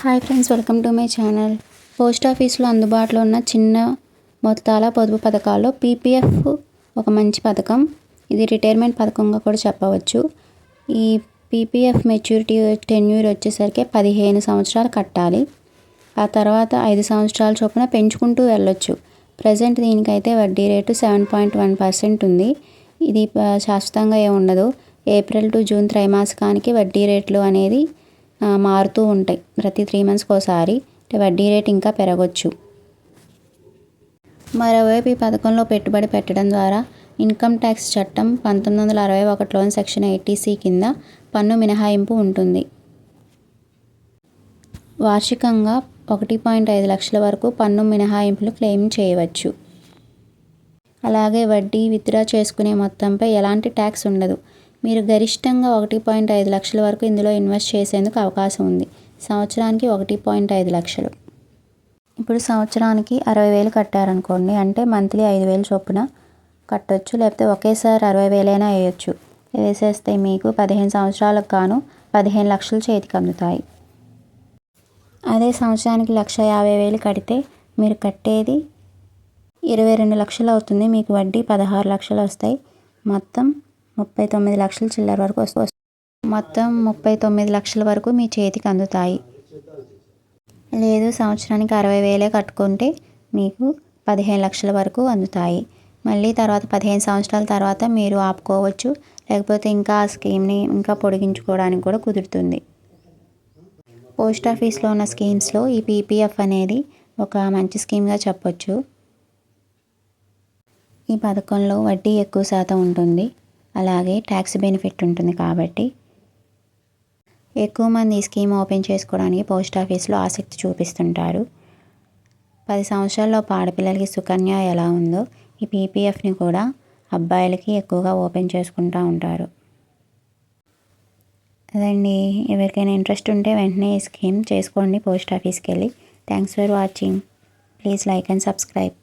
Hi friends, welcome to my channel. Post ఆఫీస్లో అందుబాటులో ఉన్న చిన్న మొత్తాల పొదుపు పథకాల్లో పీపీఎఫ్ ఒక మంచి పథకం. ఇది రిటైర్మెంట్ పథకంగా కూడా చెప్పవచ్చు. ఈ పీపీఎఫ్ మెచ్యూరిటీ టెన్యూర్ వచ్చేసరికి 15 సంవత్సరాలు కట్టాలి. ఆ తర్వాత 5 సంవత్సరాల చొప్పున పెంచుకుంటూ వెళ్ళొచ్చు. ప్రజెంట్ దీనికైతే వడ్డీ రేటు 7.1% ఉంది. ఇది శాశ్వతంగా ఏమి ఉండదు. ఏప్రిల్ టు జూన్ త్రైమాసికానికి వడ్డీ రేట్లు అనేది మారుతూ ఉంటాయి. ప్రతి 3 మంత్స్కి ఒకసారి వడ్డీ రేట్ ఇంకా పెరగవచ్చు. మరోవైపు ఈ పథకంలో పెట్టుబడి పెట్టడం ద్వారా ఇన్కమ్ ట్యాక్స్ చట్టం 1961లోని సెక్షన్ 80C కింద పన్ను మినహాయింపు ఉంటుంది. వార్షికంగా 1.5 లక్షల వరకు పన్ను మినహాయింపులు క్లెయిమ్ చేయవచ్చు. అలాగే వడ్డీ విత్డ్రా చేసుకునే మొత్తంపై ఎలాంటి ట్యాక్స్ ఉండదు. మీరు గరిష్టంగా 1.5 లక్షల వరకు ఇందులో ఇన్వెస్ట్ చేసేందుకు అవకాశం ఉంది. సంవత్సరానికి 1.5 లక్షలు. ఇప్పుడు సంవత్సరానికి 60,000 కట్టారనుకోండి, అంటే మంత్లీ 5,000 చొప్పున కట్టొచ్చు. లేకపోతే ఒకేసారి 60,000 వేయచ్చు. వేసేస్తే మీకు 15 సంవత్సరాలకు గాను 15 లక్షలు చేతికి అందుతాయి. అదే సంవత్సరానికి 1,50,000 కడితే మీరు కట్టేది 22 లక్షలు అవుతుంది. మీకు వడ్డీ 16 లక్షలు వస్తాయి. మొత్తం 39 లక్షల చిల్లర వరకు వస్తుంది. మొత్తం 39 లక్షల వరకు మీ చేతికి అందుతాయి. లేదు సంవత్సరానికి 60,000 కట్టుకుంటే మీకు 15 లక్షల వరకు అందుతాయి. మళ్ళీ తర్వాత 15 సంవత్సరాల తర్వాత మీరు ఆపుకోవచ్చు. లేకపోతే ఇంకా ఆ స్కీమ్ని ఇంకా పొడిగించుకోవడానికి కూడా కుదురుతుంది. పోస్ట్ ఆఫీస్లో ఉన్న స్కీమ్స్లో ఈ పీపీఎఫ్ అనేది ఒక మంచి స్కీమ్గా చెప్పొచ్చు. ఈ పథకంలో వడ్డీ ఎక్కువ శాతం ఉంటుంది. అలాగే ట్యాక్స్ బెనిఫిట్ ఉంటుంది. కాబట్టి ఎక్కువ మంది ఈ స్కీమ్ ఓపెన్ చేసుకోవడానికి పోస్ట్ ఆఫీస్లో ఆసక్తి చూపిస్తుంటారు. 10 సంవత్సరాలలోపు ఆడపిల్లలకి సుకన్య ఎలా ఉందో ఈ పీపీఎఫ్ని కూడా అబ్బాయిలకి ఎక్కువగా ఓపెన్ చేసుకుంటూ ఉంటారు. అదండి, ఎవరికైనా ఇంట్రెస్ట్ ఉంటే వెంటనే ఈ స్కీమ్ చేసుకోండి పోస్ట్ ఆఫీస్కి వెళ్ళి. Thanks for watching. Please like and subscribe.